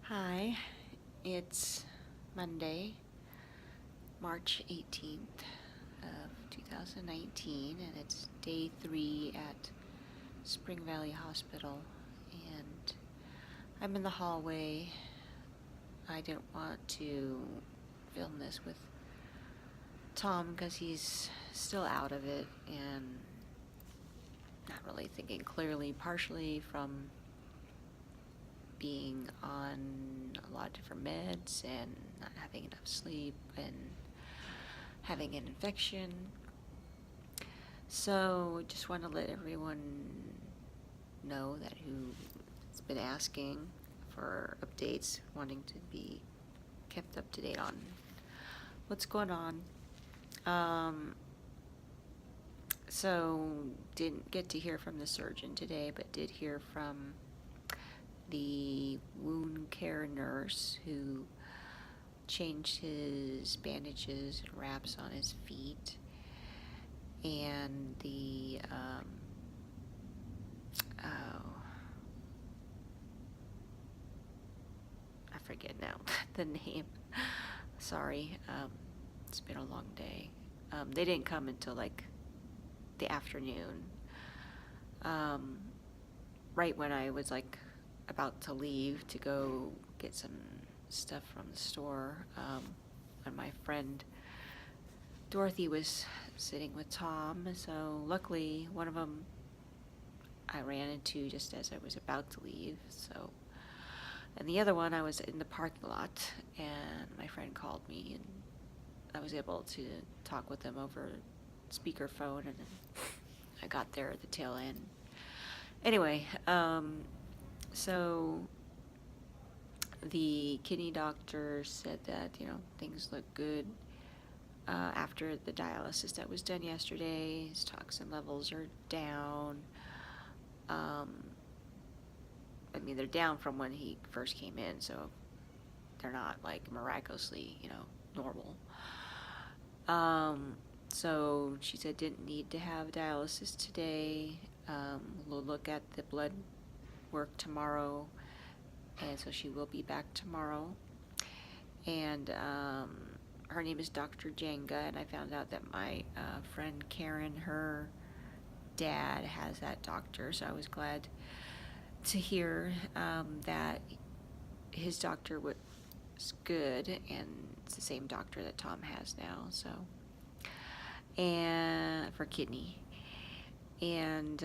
Hi, it's Monday, March 18th of 2019, and it's day 3 at Spring Valley Hospital, and I'm in the hallway. I didn't want to film this with Tom because he's still out of it and not really thinking clearly, partially from being on a lot of different meds and not having enough sleep and having an infection. So just want to let everyone know that who's been asking for updates, wanting to be kept up to date on what's going on. So didn't get to hear from the surgeon today, but did hear from the wound care nurse who changed his bandages and wraps on his feet, and the I forget now the name. Sorry, it's been a long day. They didn't come until like the afternoon, right when I was like about to leave to go get some stuff from the store, and my friend Dorothy was sitting with Tom, so luckily one of them I ran into just as I was about to leave, so, and the other one I was in the parking lot and my friend called me and I was able to talk with them over speakerphone, and then I got there at the tail end. Anyway, so the kidney doctor said that, things look good. After the dialysis that was done yesterday, his toxin levels are down. They're down from when he first came in, so they're not like miraculously, normal. So she said didn't need to have dialysis today. We'll look at the blood work tomorrow, and so she will be back tomorrow. And her name is Dr. Jenga, and I found out that my friend Karen, her dad, has that doctor, so I was glad to hear that his doctor was good, and it's the same doctor that Tom has now, so, and for kidney, and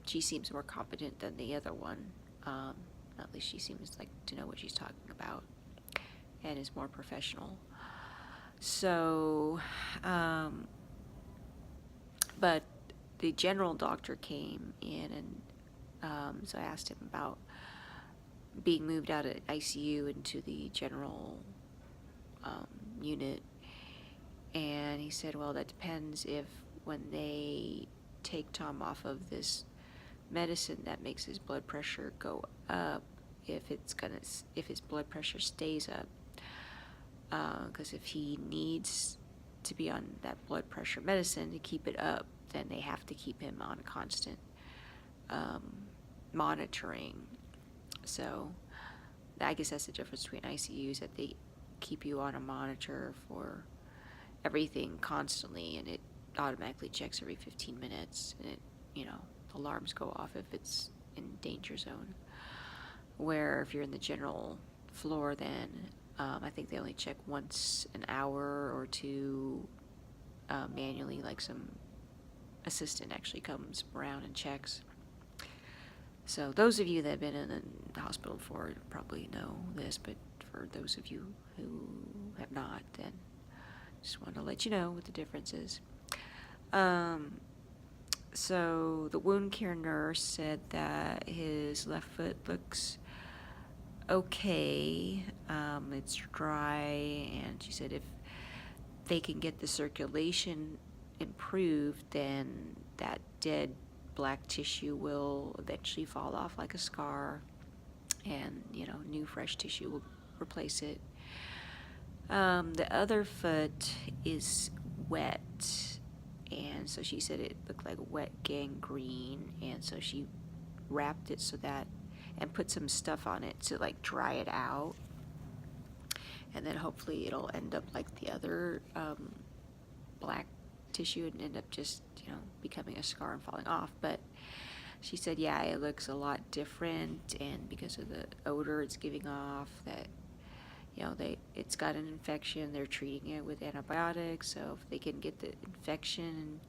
she seems more competent than the other one. At least she seems like to know what she's talking about and is more professional. So, but the general doctor came in, and so I asked him about being moved out of ICU into the general unit, and he said, well, that depends if when they take Tom off of this medicine that makes his blood pressure go up, if his blood pressure stays up, because if he needs to be on that blood pressure medicine to keep it up, then they have to keep him on constant monitoring. So I guess that's the difference between ICUs, that they keep you on a monitor for everything constantly, and it automatically checks every 15 minutes, and alarms go off if it's in danger zone. Where if you're in the general floor, then I think they only check once an hour or two manually, like some assistant actually comes around and checks. So those of you that have been in the hospital before probably know this, but for those of you who have not, then just want to let you know what the difference is. So the wound care nurse said that his left foot looks okay. It's dry, and she said if they can get the circulation improved, then that dead black tissue will eventually fall off like a scar, and new fresh tissue will replace it. The other foot is wet, and so she said it looked like wet gangrene, and so she wrapped it so that and put some stuff on it to like dry it out, and then hopefully it'll end up like the other black tissue and end up just, becoming a scar and falling off. But she said, yeah, it looks a lot different, and because of the odor it's giving off, that it's got an infection. They're treating it with antibiotics, so if they can get the infection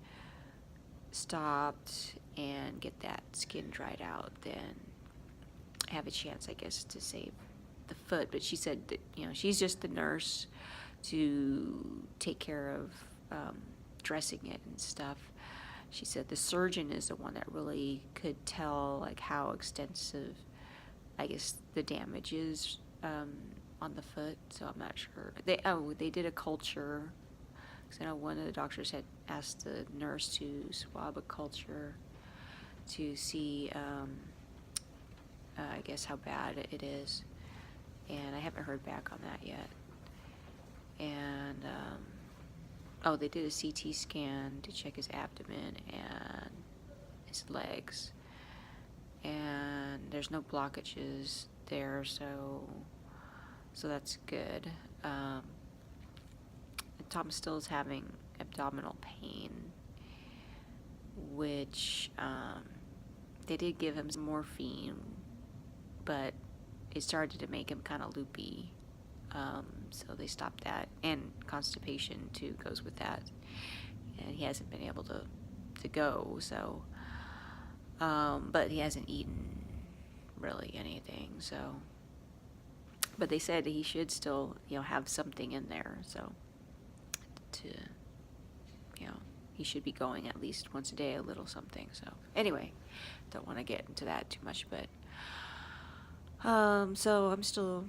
stopped and get that skin dried out, then have a chance, I guess, to save the foot. But she said that, she's just the nurse to take care of dressing it and stuff. She said the surgeon is the one that really could tell like how extensive, I guess, the damage is on the foot. So I'm not sure. They did a culture, because I know one of the doctors had asked the nurse to swab a culture to see, I guess, how bad it is. And I haven't heard back on that yet. And they did a CT scan to check his abdomen and his legs, and there's no blockages there, so that's good. And Tom still is having abdominal pain, which they did give him some morphine, but it started to make him kind of loopy. So they stopped that, and constipation too goes with that, and he hasn't been able to go, so but he hasn't eaten really anything, so, but they said he should still have something in there, so to he should be going at least once a day, a little something. So anyway, don't want to get into that too much, but so I'm still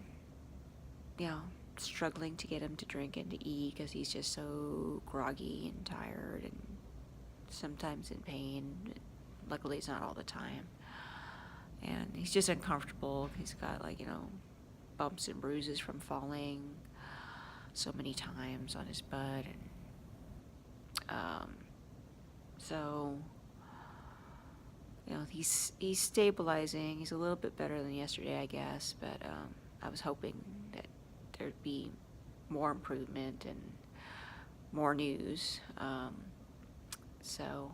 struggling to get him to drink and to eat, because he's just so groggy and tired and sometimes in pain. Luckily it's not all the time, and he's just uncomfortable. He's got bumps and bruises from falling so many times on his butt, and so he's stabilizing. He's a little bit better than yesterday, I guess, but I was hoping that there'd be more improvement and more news. So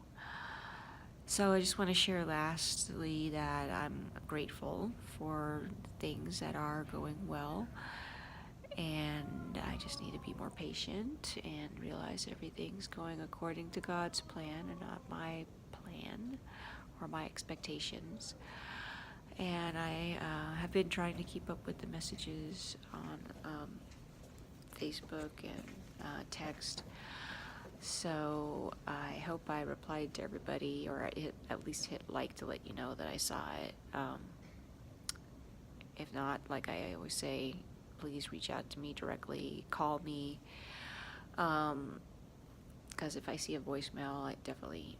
I just want to share lastly that I'm grateful for things that are going well, and I just need to be more patient and realize everything's going according to God's plan and not my plan or my expectations. And I have been trying to keep up with the messages on Facebook and text. So I hope I replied to everybody, or at least hit like to let you know that I saw it. If not, like I always say, please reach out to me directly, call me. Because if I see a voicemail, I definitely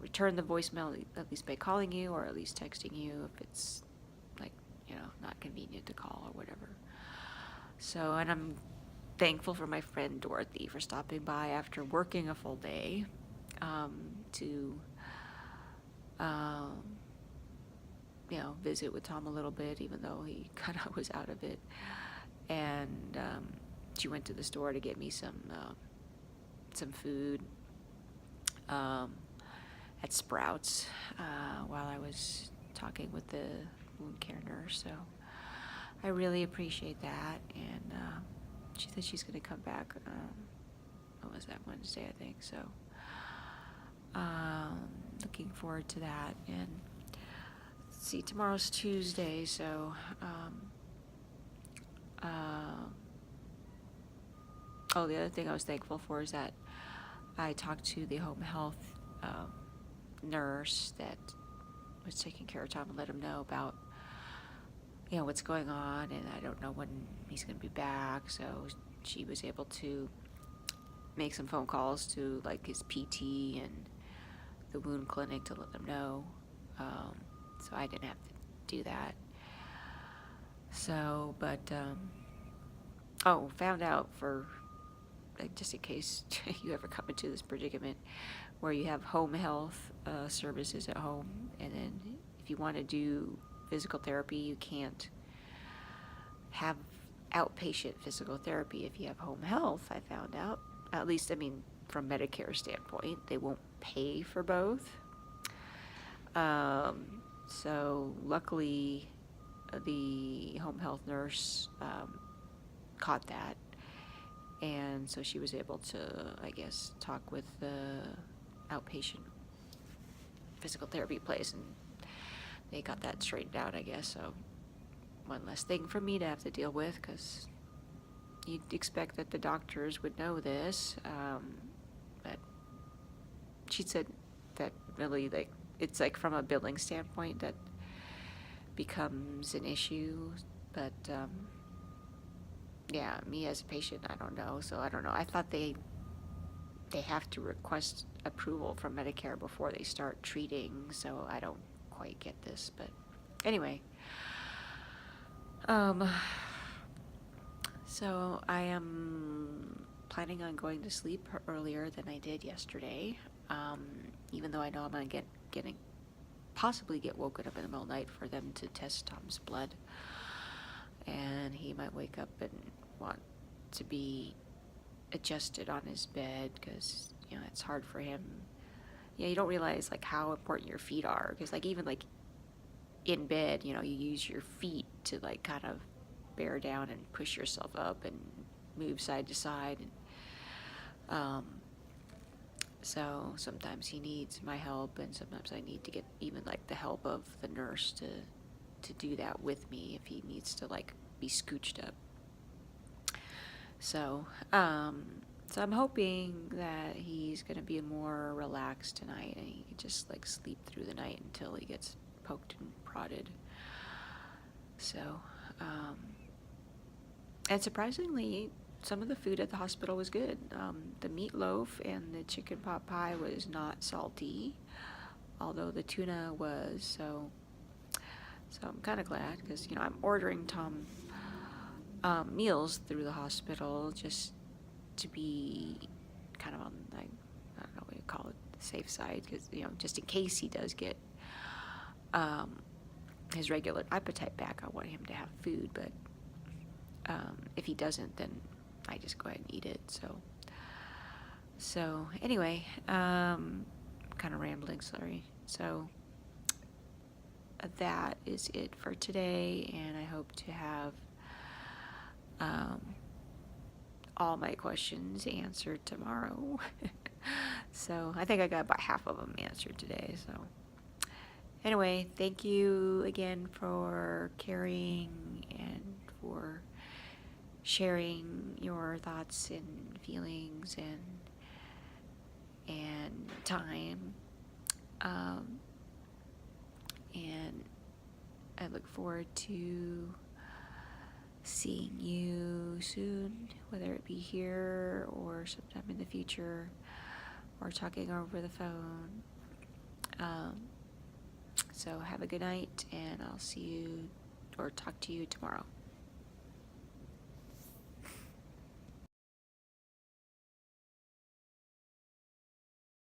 return the voicemail, at least by calling you or at least texting you if it's not convenient to call or whatever. So, and I'm thankful for my friend Dorothy for stopping by after working a full day to visit with Tom a little bit, even though he kind of was out of it. And she went to the store to get me some food at Sprouts while I was talking with the wound care nurse. So I really appreciate that. And she said she's going to come back, what was that, Wednesday, I think. So looking forward to that. And let's see, tomorrow's Tuesday, so the other thing I was thankful for is that I talked to the home health nurse that was taking care of Tom and let him know about what's going on, and I don't know when he's going to be back. So she was able to make some phone calls to like his PT and the wound clinic to let them know. So I didn't have to do that. So, but found out, for just in case you ever come into this predicament where you have home health services at home, and then if you want to do physical therapy. You can't have outpatient physical therapy if you have home health, I found out. At least, I mean, from Medicare standpoint, they won't pay for both. So luckily, the home health nurse caught that, and so she was able to, I guess, talk with the outpatient physical therapy place, and they got that straightened out, I guess. So one less thing for me to have to deal with, because you'd expect that the doctors would know this, but she said that really, like, it's like from a billing standpoint that becomes an issue, but yeah, me as a patient, I don't know. So I don't know. I thought they have to request approval from Medicare before they start treating, so I don't quite get this, but anyway. So I am planning on going to sleep earlier than I did yesterday, even though I know I'm going to possibly get woken up in the middle of the night for them to test Tom's blood, and he might wake up and want to be adjusted on his bed, because it's hard for him. You don't realize like how important your feet are, because like even like in bed, you use your feet to like kind of bear down and push yourself up and move side to side, and so sometimes he needs my help, and sometimes I need to get even like the help of the nurse to do that with me if he needs to like be scooched up. So I'm hoping that he's gonna be more relaxed tonight, and he can just like sleep through the night until he gets poked and prodded. So and surprisingly, some of the food at the hospital was good. The meatloaf and the chicken pot pie was not salty, although the tuna was. So I'm kind of glad, because I'm ordering Tom meals through the hospital just to be kind of on, like, I don't know what you call it, the safe side, because just in case he does get his regular appetite back, I want him to have food, but if he doesn't, then I just go ahead and eat it. So anyway, kind of rambling, sorry. So that is it for today, and I hope to have all my questions answered tomorrow. So I think I got about half of them answered today. So anyway, thank you again for caring and for sharing your thoughts and feelings and time. And I look forward to seeing you soon, whether it be here or sometime in the future, or talking over the phone. So have a good night, and I'll see you or talk to you tomorrow.